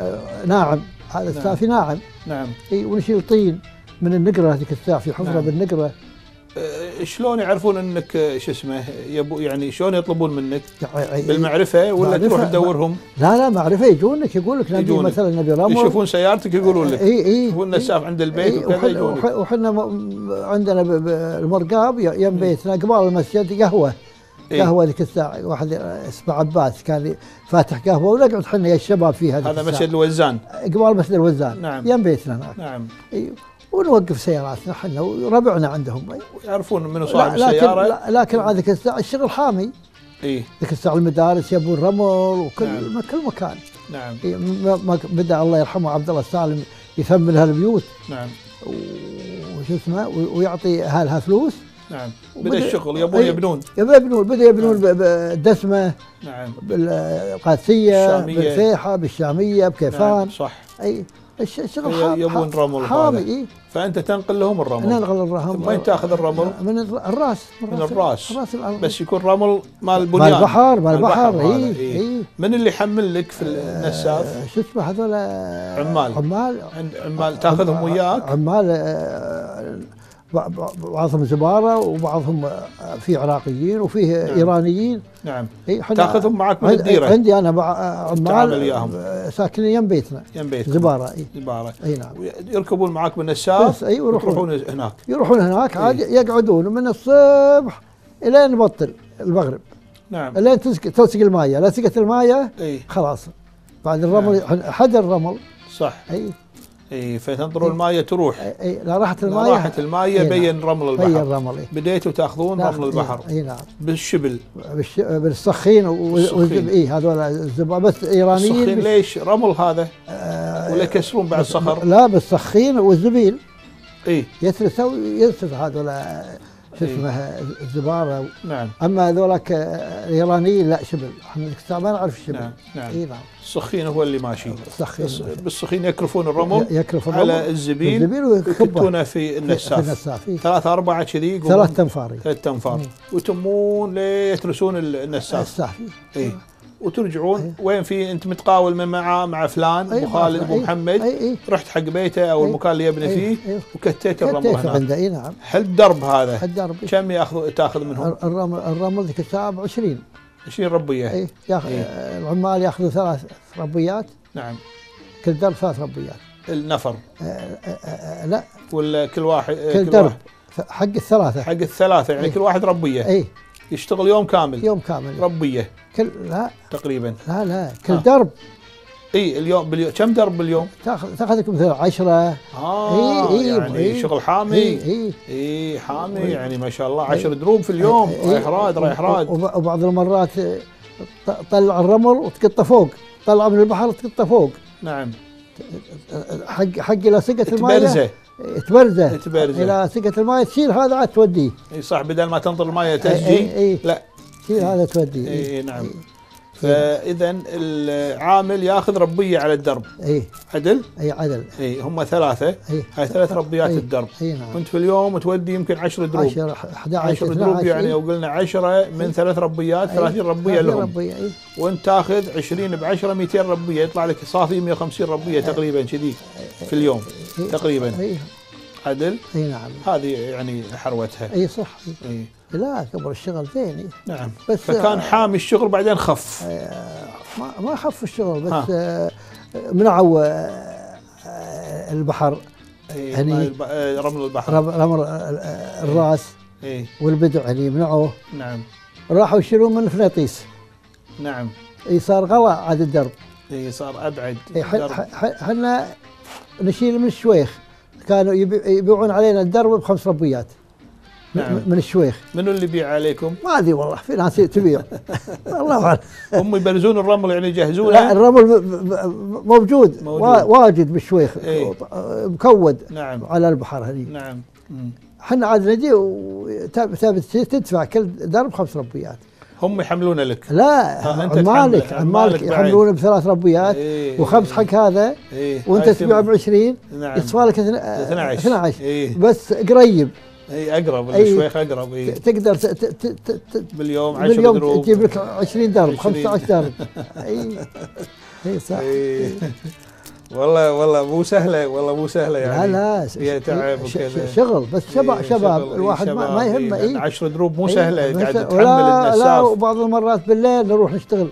ناعم، هذا الصافي ناعم. نعم. اي ونشيل طين من النقرة ذيك الساعة في حفرة. نعم. بالنقرة. شلون يعرفون انك شو اسمه يعني شلون يطلبون منك؟ بالمعرفة ولا تروح تدورهم؟ لا معرفة، يجونك يقول لك نبي مثلا نبي رمل. يشوفون سيارتك يقولون لك. اي يشوفون النساف عند البيت وكذا يجونك. وحنا عندنا المرقاب يم بيتنا قبال المسجد قهوة. قهوة ذيك الساعة واحد اسمه عباس كان فاتح قهوة ونقعد حنا يا الشباب فيها. هذا مسجد الوزان. قبال مسجد الوزان. نعم. يم بيتنا هناك. نعم. ونوقف سياراتنا احنا وربعنا عندهم. يعرفون منو صاحب السيارة. لكن على ذيك الساعة الشغل حامي. ذيك الساعة المدارس يبون رمل وكل نعم. كل مكان. نعم. ما بدا الله يرحمه عبد الله السالم يثمن هالبيوت. نعم. وش اسمه ويعطي اهلها فلوس. نعم. بدا الشغل يبنون. بدا يبنون بالدسمة. نعم. بالقادسية، بالفيحة، بالشامية، بكيفان. نعم. صح. اي الشغل يبون رمل حامي. فانت تنقل لهم الرمل. ننقل الرمل. وين تاخذ الرمل؟ من الراس. من الراس. بس يكون رمل مال البنيان. مال البحر. اي. من اللي يحمل لك في النساف؟ شو اسمه هذول؟ عمال تاخذهم وياك؟ عمال بعضهم زبارة وبعضهم في عراقيين وفيه نعم. إيرانيين. نعم. تاخذهم معك من الديرة؟ عندي أنا عمال ساكنين يم بيتنا. زبارة. زبارة. اي نعم. يركبون معك من النساف. ويروحون هناك. يروحون هناك عاد يقعدون من الصبح الين نبطل المغرب. نعم. الين تلصق المايه، لا سقت المايه خلاص بعد الرمل. نعم. حدر الرمل. صح. فتنطروا المايه تروح. لا راحت المايه. راحت المايه بين رمل البحر. بين الرمل. بديتوا تاخذون رمل البحر. نعم. بالشبل. بالسخين هذول الزبائن بس ايرانيين. السخين ليش؟ رمل هذا ولا يكسرون بعد صخر؟ لا بالسخين والزبيل. يثرث هذول شو اسمه الزباره. نعم. اما هذولاك الايرانيين لا شبل، احنا ذيك الساعه ما نعرف الشبل. نعم نعم. اي نعم. السخين هو اللي ماشي. السخين. بالسخين يكرفون الرمل، يكرف الرمل على الزبيل ويكتونه في النساف. في النساف. 3 4 كذي. 3 انفار. 3 انفار. ويتمون ليترسون النساف. اي. وترجعون وين في انت متقاول مع فلان ابو خالد ابو محمد، رحت حق بيته او المكان اللي يبني فيه وكتيت الرمل هناك. عنده. اي نعم. هل الدرب هذا الدرب كم تاخذ منهم؟ الرمل ذيك الساعه ب 20 ربيه. اي ياخذ العمال ياخذوا 3 ربيات. نعم. كل درب 3 ربيات. النفر؟ لا، ولا كل واحد؟ كل درب حق الثلاثه. حق الثلاثه يعني كل واحد ربيه. اي يشتغل يوم كامل. يوم كامل ربيه. لا تقريبا. لا كل درب. اي اليوم كم درب باليوم؟ تاخذ لكم مثلا 10. يعني شغل حامي. اي حامي يعني ما شاء الله 10 دروب في اليوم. رايح راد. وبعض المرات طلع الرمل وتقطه فوق، طلع من البحر وتقطه فوق. نعم. حق الى سقه الماء تبرزه الى سقه الماء، تشيل هذا عاد توديه. اي صح، بدل ما تنطر الماء تسجي. لا تشيل هذا توديه. اي نعم. فاذا العامل ياخذ ربيه على الدرب. عدل؟ اي عدل. هم 3. هاي 3 ربيات الدرب. نعم. وانت في اليوم تودي يمكن 10 دروب. 11 دروب يعني لو قلنا 10 من 3 ربيات 30 ربيه لهم. وانت تاخذ 20 ب 10 200 ربيه، يطلع لك صافي 150 ربيه تقريبا كذي في اليوم تقريبا. عدل؟ اي نعم. هذه يعني حروتها. اي صح. لا قبل الشغل زين. نعم. بس فكان حامي الشغل بعدين خف. ما خف الشغل بس منعوا البحر. هني رمل البحر. رمل الراس. والبدع هني منعوه. نعم. راحوا يشيلون من فناطيس. نعم. صار غلا عاد الدرب. صار ابعد. احنا نشيل من الشويخ، كانوا يبيعون علينا الدرب ب5 ربيات. نعم. من الشويخ. منو اللي يبيع عليكم؟ ما ادري والله، في ناس تبيع. الله اعلم. هم يبرزون الرمل يعني يجهزونه؟ لا الرمل موجود. واجد بالشويخ. مكود. نعم. على البحر هني. نعم. احنا عاد نجي تدفع كل درب 5 ربيات. هم يحملونه لك؟ لا عمالك يحملونه ب3 ربيات. و5 حق هذا. وانت تبيعه ب20. نعم. يصفى لك 12. بس قريب. اقرب الشويخ اقرب. تقدر باليوم 10 دروب تجيب لك 20 درب 15 درب. اي صح. والله مو سهله يعني. لا فيها تعب وكذا. شغل بس شباب الواحد ما يهمه. 10 دروب مو سهله قاعد تحمل النساف. لا وبعض المرات بالليل نروح نشتغل.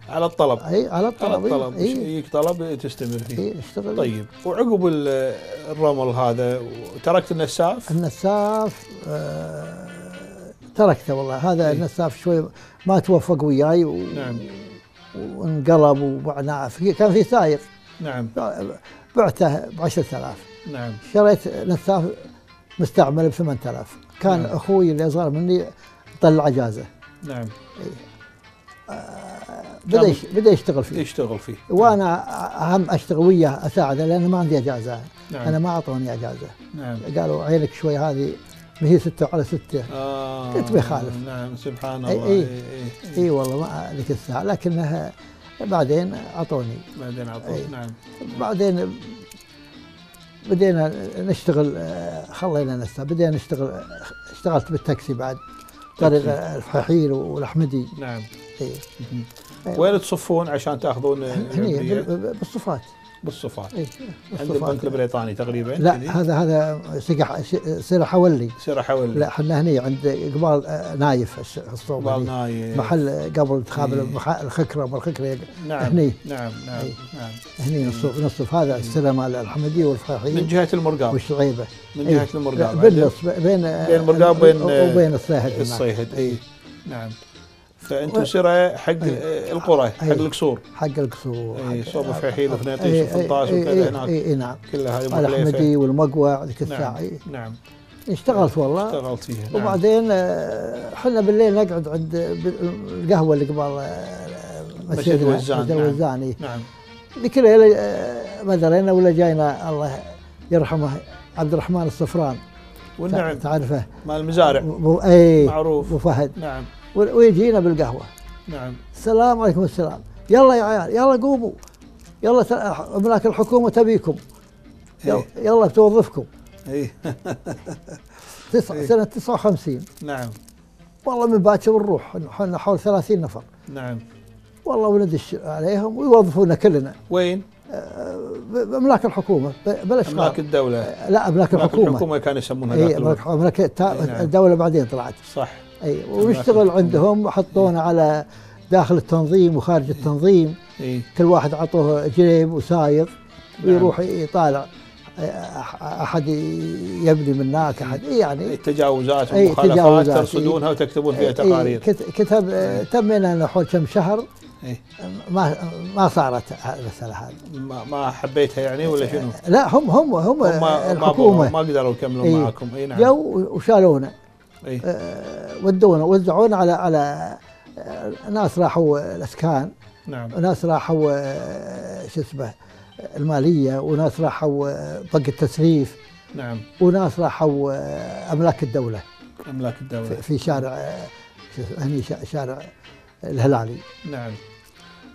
على الطلب. على الطلب. يجيك طلب تستمر فيه. نشتغل. طيب وعقب الرمل هذا تركت النساف؟ النساف تركته والله. هذا النساف شوي ما توفق وياي. نعم. وانقلب وبعنا كان في سايق. نعم. بعته ب10,000. نعم. شريت نساف مستعمل ب8,000. كان نعم. اخوي اللي اصغر مني طلع اجازه. نعم. بدا يشتغل فيه. وانا اهم اشتغل وياه اساعده لان ما عندي اجازه. نعم. انا ما اعطوني اجازه. نعم. قالوا عينك شوي هذه ما هي 6 على 6. قلت بيخالف. نعم سبحان الله. اي والله ما ذيك الساعه، لكنها بعدين اعطوني. نعم. بعدين بدينا نشتغل. خلينا نسا بدينا نشتغل. اشتغلت بالتاكسي بعد طريق الفحيل والاحمدي. نعم. وين تصفون عشان تاخذون؟ هني بالصفات. عند البنك البريطاني تقريبا. لا هذا سيرة حولي. لا احنا هني عند قبال نايف الصوب. قبال نايف محل قبل تخابر الخكره والخكره. نعم. هني. نعم. هني نصف هذا السيرة مال الحمدي والفحيحي. من جهه المرقاب والشعيبه. من جهه المرقاب. بالنص بين المرقاب وبين الصيهد. نعم. فانتم سيره حق القرى، حق القصور. صوب فحيل وفنيطيش وفنطاش وكذا هناك. نعم. كلها هذه مخلفه. الاحمدي والمقوع ذيك الساعه. نعم. اشتغلت والله. اشتغلت فيها. نعم. وبعدين احنا بالليل نقعد عند القهوه اللي قبال مسجد الوزاني. نعم. ذيك الليله ما درينا ولا جاينا الله يرحمه عبد الرحمن الصفران والنعم تعرفه مال المزارع اي معروف. ابو فهد. نعم ويجينا بالقهوه. نعم. السلام عليكم السلام. يلا يا عيال يلا قوموا، يلا املاك الحكومه تبيكم، يلا بتوظفكم. اي سنه 59. نعم. والله من باكر نروح احنا حول 30 نفر. نعم. والله وندش عليهم ويوظفونا كلنا. وين؟ باملاك الحكومه بالاشغال. املاك الدوله. لا املاك الحكومه. الحكومه كانوا يسمونها اي املاك الدوله بعدين طلعت. صح. اي ونشتغل عندهم وحطونا على داخل التنظيم وخارج التنظيم. كل واحد عطوه جريب وسايق ويروح يطالع احد يبني من هناك، احد يعني تجاوزات ومخالفات ترصدونها وتكتبون فيها تقارير. كتب تمينا حول كم شهر. ما صارت المساله هذه. ما حبيتها يعني ولا شنو؟ لا هم الحكومه ما قدروا يكملون معكم. اي نعم. جو وشالونا. ودونا وزعونا على ناس راحوا الاسكان. نعم. وناس راحوا شو اسمه الماليه، وناس راحوا بنك التسريف. نعم. وناس راحوا املاك الدوله. املاك الدوله في شارع هني شارع الهلالي. نعم.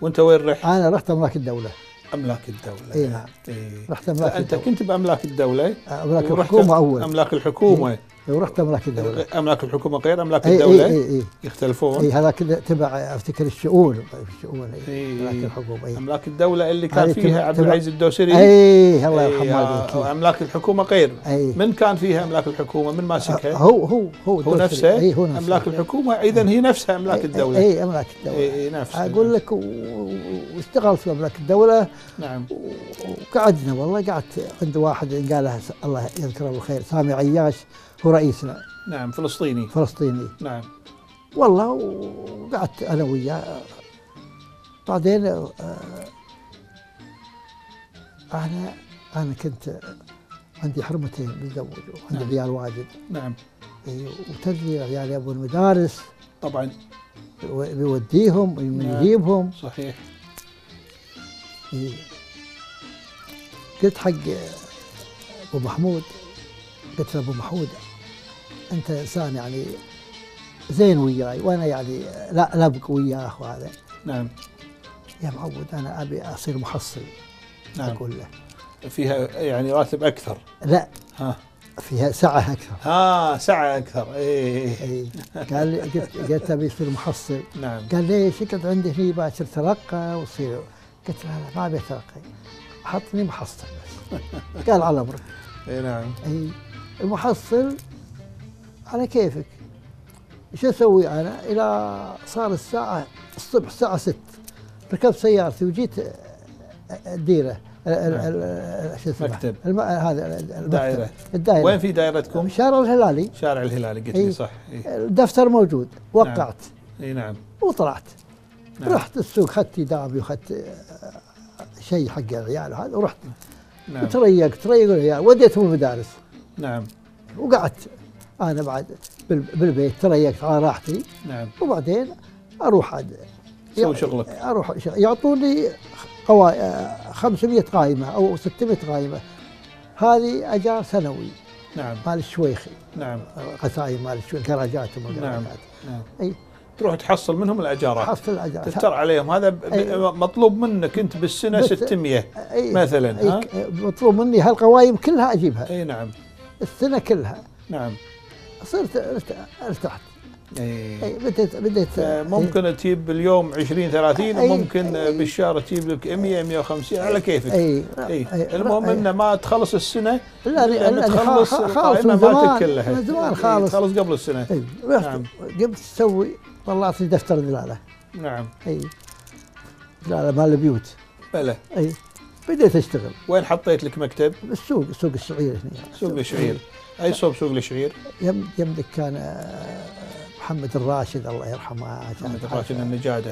وانت وين رحت؟ انا رحت املاك الدوله. املاك الدوله. اي نعم. رحت املاك انت الدولة. كنت باملاك الدوله؟ املاك الحكومه اول. املاك الحكومه. ورحت املاك الدوله. املاك الحكومه غير املاك الدوله؟ اي يختلفون. اي هذاك تبع افتكر الشؤون املاك الحكومه. املاك الدوله اللي كان فيها عبد العزيز الدوسري. اي الله يرحمه. املاك الحكومه غير. من كان فيها املاك الحكومه؟ من ماسكها؟ هو نفسه. املاك الحكومه اذا هي نفسها املاك الدوله. اي املاك الدوله. اي نفسها. اقول لك واشتغلت في املاك الدوله. نعم. وقعدنا والله قعدت عند واحد قاله الله يذكره بالخير سامي عياش هو رئيسنا. نعم. فلسطيني. نعم. والله وقعدت انا وياه. بعدين انا كنت عندي حرمتين متزوج وعندي نعم. عيال واجد. نعم. وتدري العيال يبون المدارس طبعا بيوديهم ويجيبهم. صحيح. قلت حق ابو محمود، قلت له ابو محمود انت انسان يعني زين وياي وانا يعني لا ابقى وياه وهذا. نعم. يا معود انا ابي اصير محصل. نعم. اقول له فيها يعني راتب اكثر. لا فيها سعه اكثر. سعه اكثر. اي قال لي قلت ابي اصير محصل. نعم. قال ليش؟ قلت عندي هني باكر ترقى وتصير. قلت له لا ما ابي اترقى، حطني محصل بس. قال على امرك. اي نعم. اي المحصل على كيفك. شو اسوي انا؟ الى صار الساعه الصبح الساعه 6 ركبت سيارتي وجيت الديره شو اسمه مكتب هذا الدائره. وين في دائرتكم؟ شارع الهلالي. شارع الهلالي قلت لي صح. الدفتر موجود وقعت. اي نعم. وطلعت. نعم. رحت السوق خدت دابي وخدت شيء حق العيال هذا ورحت. نعم. تريقت العيال وديتهم المدارس. نعم. وقعدت انا بعد بالبيت تريقت على راحتي. نعم. وبعدين اروح عاد سوي شغلك. اروح يعطوني 500 قائمه او 600 قائمه. هذه اجار سنوي. نعم. مال الشويخي. نعم. قسايم مال الشويخي كراجات نعم. اي تروح تحصل منهم الاجارات. حصل الاجارات. تفتر عليهم. هذا مطلوب منك انت بالسنه 600 مثلا. مطلوب مني هالقوايم كلها اجيبها. اي نعم. السنه كلها. نعم. صرت ارتحت. اي بديت ممكن تجيب باليوم 20 30 وممكن بالشهر تجيب لك 100 150 على كيفك. اي المهم انه ما تخلص السنه لا تخلص القائمه مالتك كلها. من زمان خالص قبل السنه. نعم. قمت اسوي طلعت لي دفتر دلاله. نعم. دلاله مال البيوت. بلى. بديت اشتغل. وين حطيت لك مكتب؟ بالسوق، سوق الشعير هنا. سوق الشعير. اي صوب سوق الشعير؟ يملك كان محمد الراشد الله يرحمه. محمد الراشد النجاده.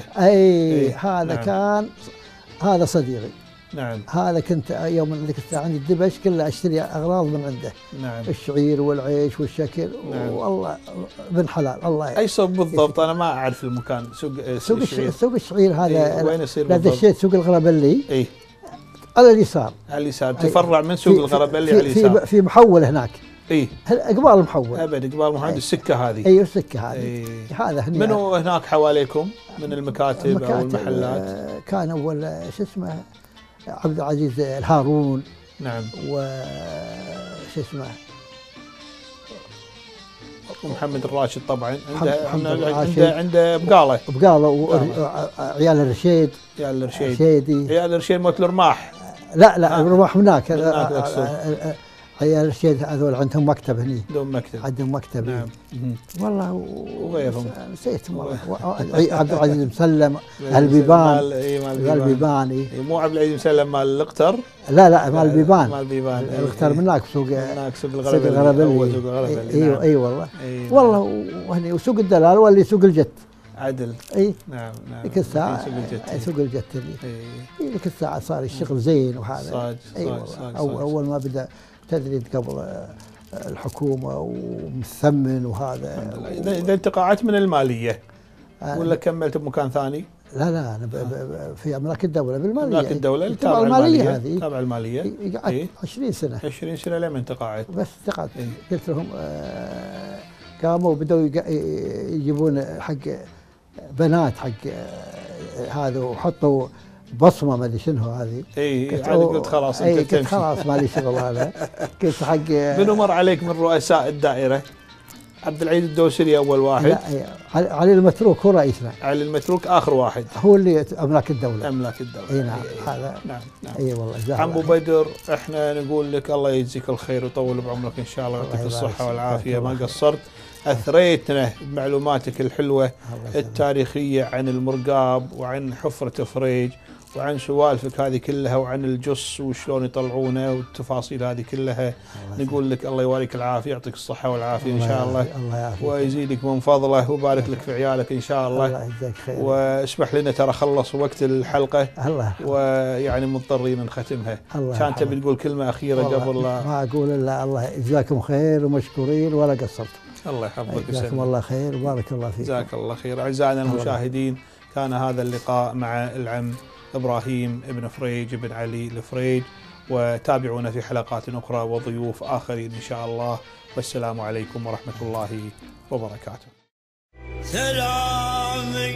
هذا نعم. كان هذا صديقي. نعم. هذا كنت يوم ذيك الساعه عندي الدبش كله اشتري اغراض من عنده. نعم. الشعير والعيش والشكل. نعم. والله ابن حلال الله. اي صوب بالضبط؟ انا ما اعرف المكان. سوق الشعير. سوق الشعير هذا وين يصير بالضبط؟ دشيت سوق الغربلي. على اليسار. على اليسار. تفرع من سوق الغربلي على اليسار. في محول هناك. اي قبال محول. ابد قبال محمد السكه هذه. اي السكه هذه. هذا هنا. منو هناك حواليكم من المكاتب او المحلات؟ كان اول شو اسمه عبد العزيز الهارون. نعم. شو اسمه محمد الراشد طبعا عنده بقاله وعيال الرشيد. عيال الرشيد. عيال الرشيد موت الرماح. لا الرماح هناك. عيال الرشيد هذول عندهم مكتب هني. عندهم مكتب. نعم. والله وغيرهم نسيتهم عبد العزيز مسلم البيبان. البيبان. مو عبد العزيز مسلم مال الاقتر. لا مال البيبان. الاقتر من هناك سوق الغربلي. اي والله. والله وهني وسوق الدلال واللي سوق الجت. عدل. اي نعم. ذيك الساعة سوق الجت اللي ذيك الساعة صار الشغل زين وهذا. أول ما بدأ تدريد قبل الحكومة ومثمن وهذا. إذا انت قاعدت من المالية ولا كملت بمكان ثاني؟ لا أنا في أملاك الدولة بالمالية. أملاك الدولة تبع المالية هذه. تبع المالية. قعدت 20 سنة. 20 سنة لما أنت قاعد؟ بس قعدت. قلت لهم قاموا بدأوا يجيبون حق بنات حق هذا وحطوا بصمه ما ادري شنو هذه. قلت خلاص انت تمشي. قلت خلاص مالي شغل هذا. قلت حق منو مر عليك من رؤساء الدائره؟ عبد العزيز الدوسري اول واحد. لا علي المتروك هو رئيسنا. علي المتروك اخر واحد. هو اللي املاك الدوله. املاك الدوله. اي نعم. هذا نعم. اي والله. عم ابو بدر احنا نقول لك الله يجزيك الخير ويطول بعمرك ان شاء الله ويعطيك الصحه والعافيه. ما قصرت، اثريتنا بمعلوماتك الحلوه التاريخيه عن المرقاب وعن حفره فريج وعن سوالفك هذه كلها وعن الجص وشلون يطلعونه والتفاصيل هذه كلها. نقول لك الله يواريك العافيه، يعطيك الصحه والعافيه ان شاء الله ويزيدك من فضله ويبارك لك في عيالك ان شاء الله. الله يجزاك خير. واسمح لنا ترى خلص وقت الحلقه ويعني مضطرين نختمها. كان تبي تقول كلمه اخيره قبل لا؟ ما اقول الا الله يجزاكم خير ومشكورين ولا قصرتم. الله يحفظك جزاكم الله خير وبارك الله فيكم. جزاك الله خير. اعزائنا المشاهدين، كان هذا اللقاء مع العم إبراهيم ابن فريج ابن علي الفريج، وتابعونا في حلقات أخرى وضيوف آخرين إن شاء الله، والسلام عليكم ورحمة الله وبركاته. سلامي